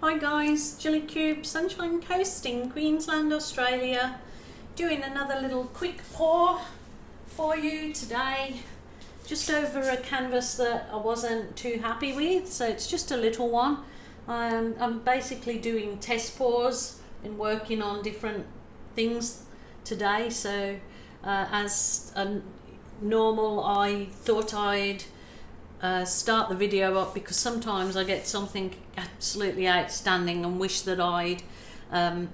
Hi guys, Jilly Cube, Sunshine Coast in Queensland, Australia. Doing another little quick pour for you today. Just over a canvas that I wasn't too happy with, so it's just a little one. I'm basically doing test pours and working on different things today. So as a normal, I thought I'd start the video up because sometimes I get something absolutely outstanding and wish that I'd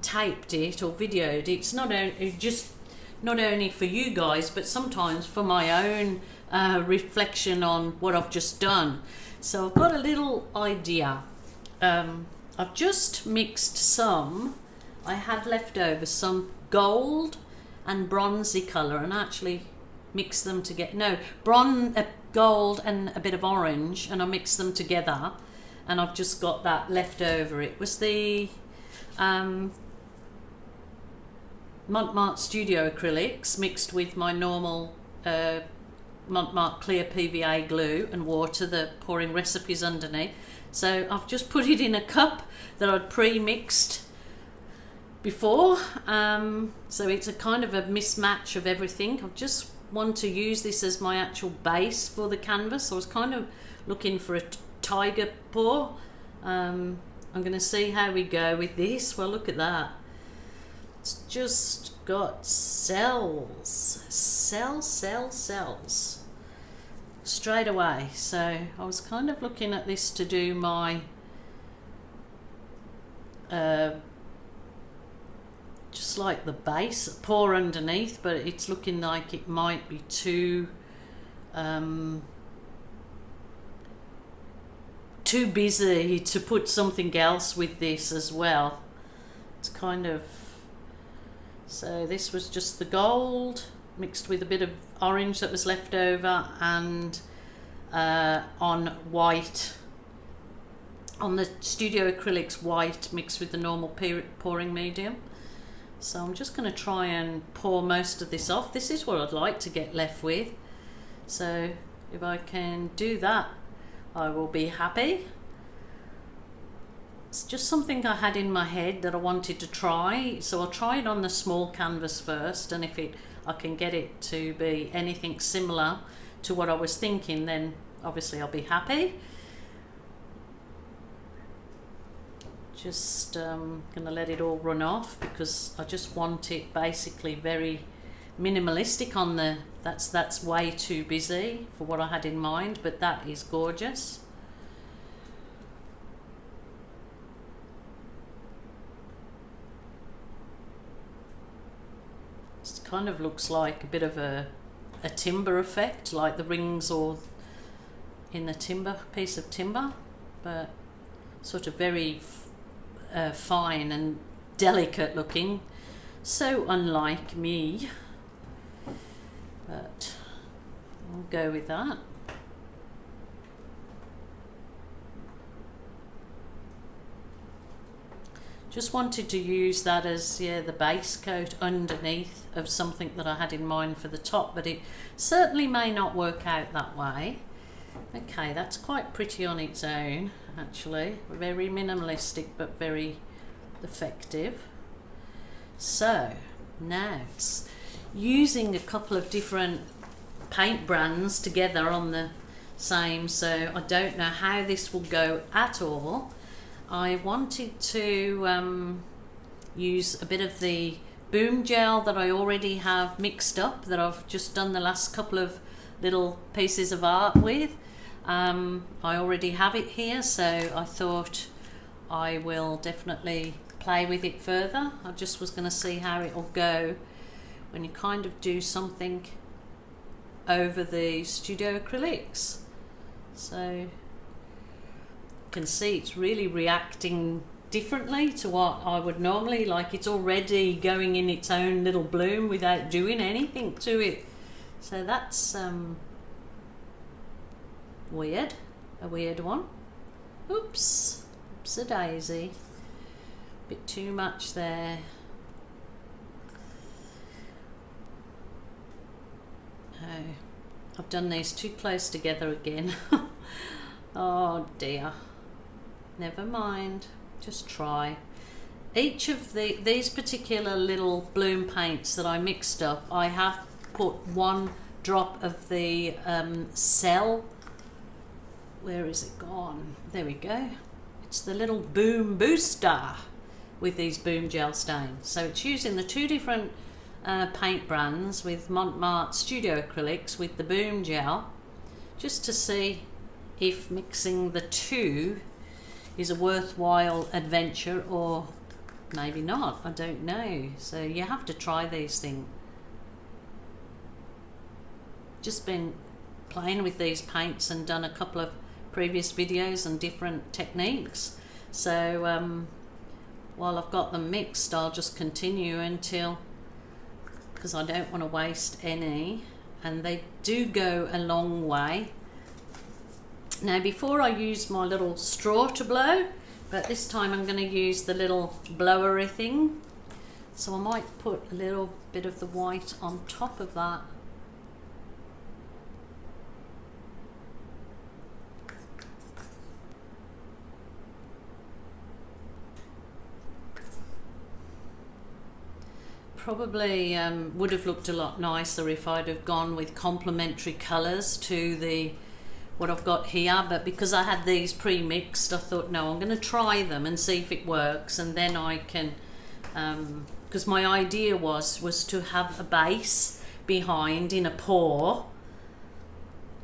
taped it or videoed it. It's not only for you guys, but sometimes for my own reflection on what I've just done. So I've got a little idea. I've just mixed some, I had left over some gold and bronzy colour, and actually mix them together. No, gold and a bit of orange, and I mixed them together, and I've just got that left over. It was the Mont Studio Acrylics mixed with my normal Mont clear PVA glue and water, the pouring recipes underneath. So I've just put it in a cup that I'd pre-mixed before, so it's a kind of a mismatch of everything. I just want to use this as my actual base for the canvas. I was kind of looking for a tiger pour. I'm going to see how we go with this. Well, look at that. It's just got cells straight away. So I was kind of looking at this to do my just like the base pour underneath, but it's looking like it might be too busy to put something else with this as well. It's kind of, so this was just the gold mixed with a bit of orange that was left over, and on white, on the Studio Acrylics white mixed with the normal pouring medium. So I'm just going to try and pour most of this off. This is what I'd like to get left with. So if I can do that, I will be happy. It's just something I had in my head that I wanted to try. So I'll try it on the small canvas first, and if I can get it to be anything similar to what I was thinking, then obviously I'll be happy. Just gonna let it all run off because I just want it basically very minimalistic on the, that's way too busy for what I had in mind, but that is gorgeous. It kind of looks like a bit of a timber effect, like the rings or in the timber, piece of timber, but sort of very fine and delicate looking, so unlike me, but I'll go with that. Just wanted to use that as the base coat underneath of something that I had in mind for the top, but it certainly may not work out that way. Okay, that's quite pretty on its own, actually. Very minimalistic, but very effective. So now it's using a couple of different paint brands together on the same, so I don't know how this will go at all. I wanted to use a bit of the boom gel that I already have mixed up, that I've just done the last couple of little pieces of art with. I already have it here, so I thought I will definitely play with it further. I just was going to see how it will go when you kind of do something over the Studio Acrylics. So you can see it's really reacting differently to what I would normally, like it's already going in its own little bloom without doing anything to it. So that's weird, a weird one. Oops, a daisy, bit too much there. Oh, I've done these too close together again. Oh dear, never mind, just try. Each of these particular little bloom paints that I mixed up, I have put 1 drop of the cell. Where is it gone? There we go. It's the little boom booster with these boom gel stains. So it's using the 2 different paint brands with Mont Studio Acrylics with the boom gel, just to see if mixing the 2 is a worthwhile adventure or maybe not. I don't know. So you have to try these things. Just been playing with these paints and done a couple of previous videos on different techniques. So while I've got them mixed, I'll just continue until, because I don't want to waste any, and they do go a long way. Now before I use my little straw to blow, but this time I'm going to use the little blowery thing, so I might put a little bit of the white on top of that. Probably would have looked a lot nicer if I'd have gone with complementary colours to the what I've got here, but because I had these pre-mixed, I thought no, I'm going to try them and see if it works, and then I can, because my idea was to have a base behind in a pour,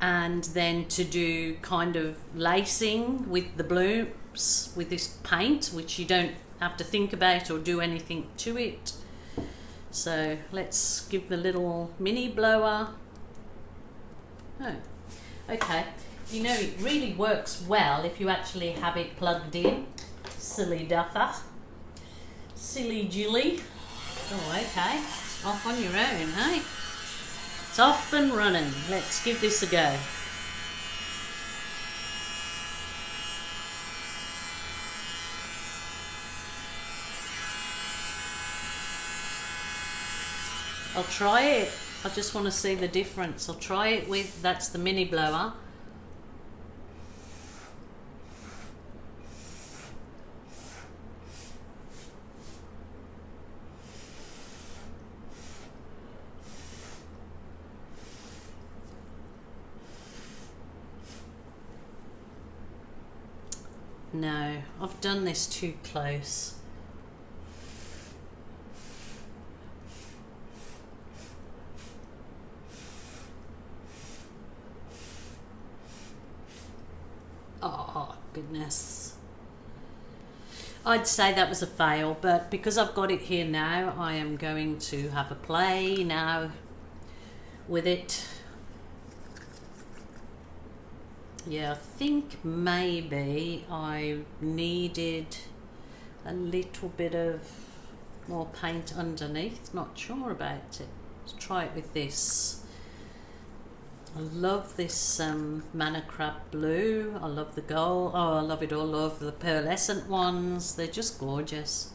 and then to do kind of lacing with the blooms with this paint, which you don't have to think about or do anything to it. So let's give the little mini blower. Oh, okay. You know, it really works well if you actually have it plugged in. Silly duffer. Silly Julie. Oh, okay. Off on your own, hey? It's off and running. Let's give this a go. I'll try it. I just want to see the difference. I'll try it with, that's the mini blower. No, I've done this too close. Oh, goodness. I'd say that was a fail, but because I've got it here now, I am going to have a play now with it. Yeah, I think maybe I needed a little bit of more paint underneath. Not sure about it. Let's try it with this. I love this Mana Crab blue. I love the gold. Oh, I love it all. I love the pearlescent ones. They're just gorgeous.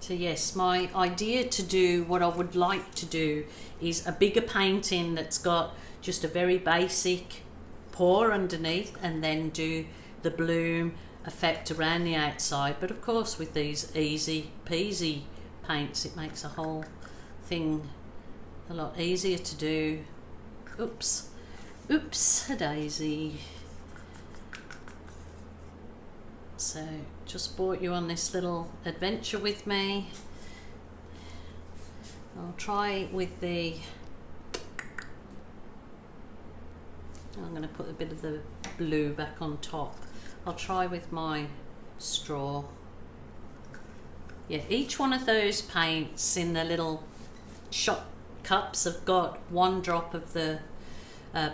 So yes, my idea to do what I would like to do is a bigger painting that's got just a very basic pour underneath, and then do the bloom effect around the outside. But of course with these easy peasy paints it makes the whole thing a lot easier to do. Oops a daisy. So just brought you on this little adventure with me. I'll try with the, I'm going to put a bit of the blue back on top. I'll try with my straw. Yeah, each one of those paints in the little shot cups have got 1 drop of the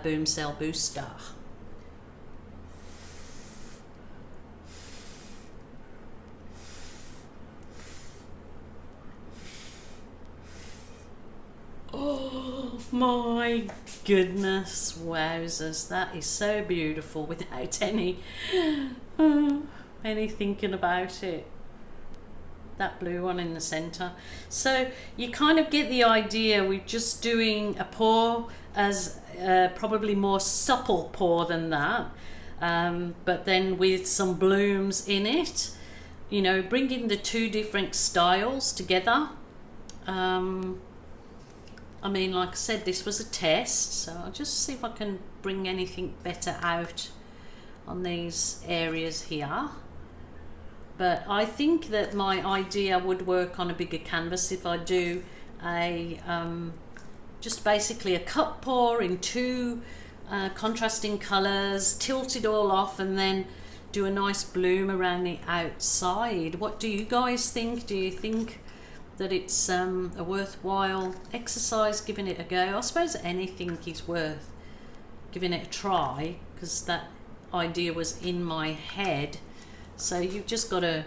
Boom Cell Booster. Oh my goodness, wowzers, that is so beautiful without any thinking about it. that blue one in the center. So you kind of get the idea. We're just doing a pour as probably more supple pour than that, but then with some blooms in it, you know, bringing the two different styles together. I mean, like I said, this was a test, so I'll just see if I can bring anything better out on these areas here. But I think that my idea would work on a bigger canvas if I do a just basically a cup pour in two contrasting colours, tilt it all off, and then do a nice bloom around the outside. What do you guys think? Do you think that it's a worthwhile exercise, giving it a go? I suppose anything is worth giving it a try, because that idea was in my head. So you've just got to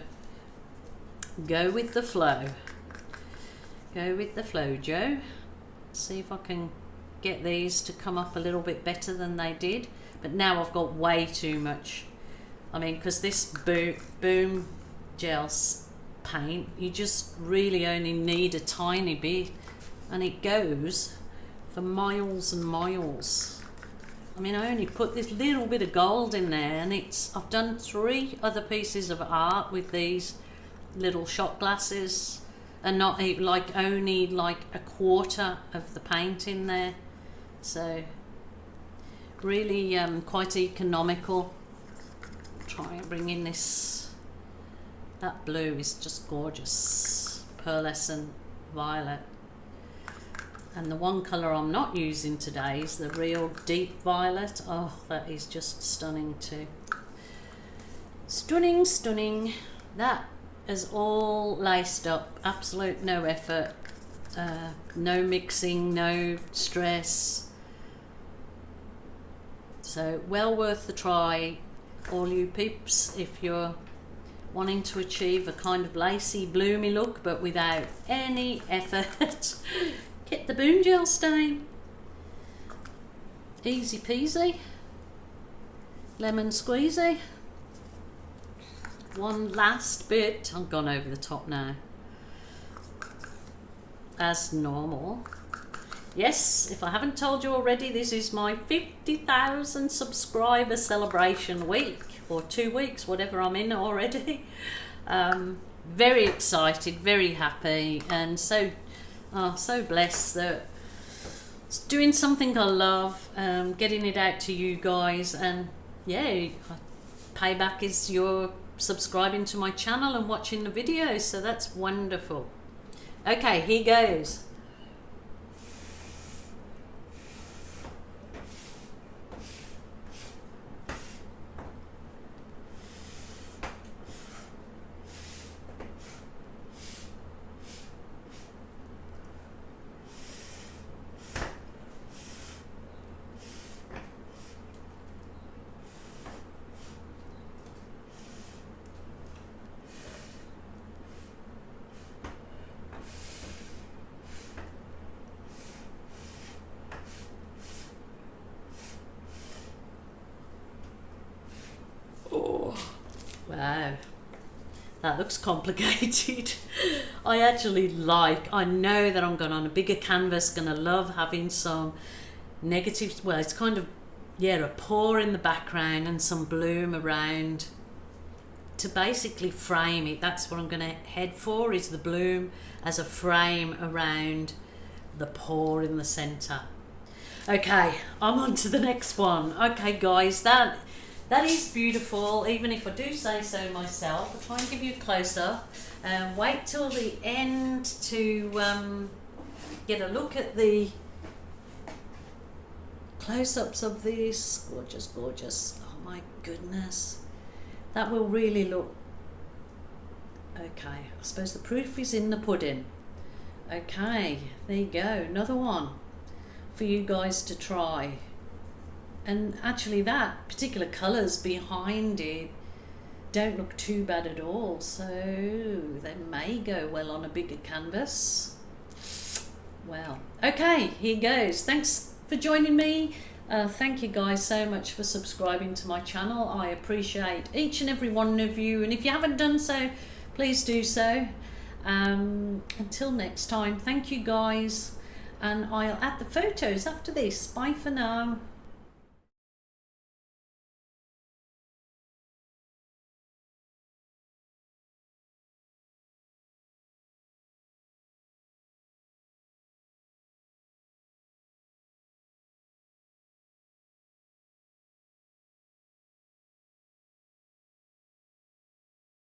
go with the flow. Go with the flow, Joe. See if I can get these to come up a little bit better than they did. But now I've got way too much. I mean, because this boom gel paint, you just really only need a tiny bit, and it goes for miles and miles. I mean, I only put this little bit of gold in there, and I've done 3 other pieces of art with these little shot glasses, and not like only like a quarter of the paint in there. So really quite economical. Try and bring in this. That blue is just gorgeous, pearlescent violet. And the one colour I'm not using today is the real deep violet. Oh, that is just stunning too. Stunning, stunning. That is all laced up, absolute no effort, no mixing, no stress. So well worth the try, all you peeps, if you're wanting to achieve a kind of lacy, bloomy look but without any effort. Get the boom gel stain. Easy peasy. Lemon squeezy. One last bit. I've gone over the top now. As normal. Yes, if I haven't told you already, this is my 50,000 subscriber celebration week, or 2 weeks, whatever I'm in already. Very excited, very happy, and so blessed that it's doing something I love, getting it out to you guys, and yeah, payback is your subscribing to my channel and watching the videos, so that's wonderful. Okay, here goes. Wow, that looks complicated. I know that I'm going on a bigger canvas, going to love having some negative, well, it's kind of, yeah, a pour in the background and some bloom around to basically frame it. That's what I'm going to head for, is the bloom as a frame around the pour in the center. Okay, I'm on to the next one. Okay guys, that is beautiful, even if I do say so myself. I'll try and give you a close-up. Wait till the end to get a look at the close-ups of this. Gorgeous, gorgeous. Oh my goodness. That will really look... Okay, I suppose the proof is in the pudding. Okay, there you go. Another one for you guys to try. And actually that particular colours behind it don't look too bad at all, so they may go well on a bigger canvas. Well, okay, here goes. Thanks for joining me. Thank you guys so much for subscribing to my channel. I appreciate each and every one of you, and if you haven't done so, please do so. Until next time, thank you guys, and I'll add the photos after this. Bye for now.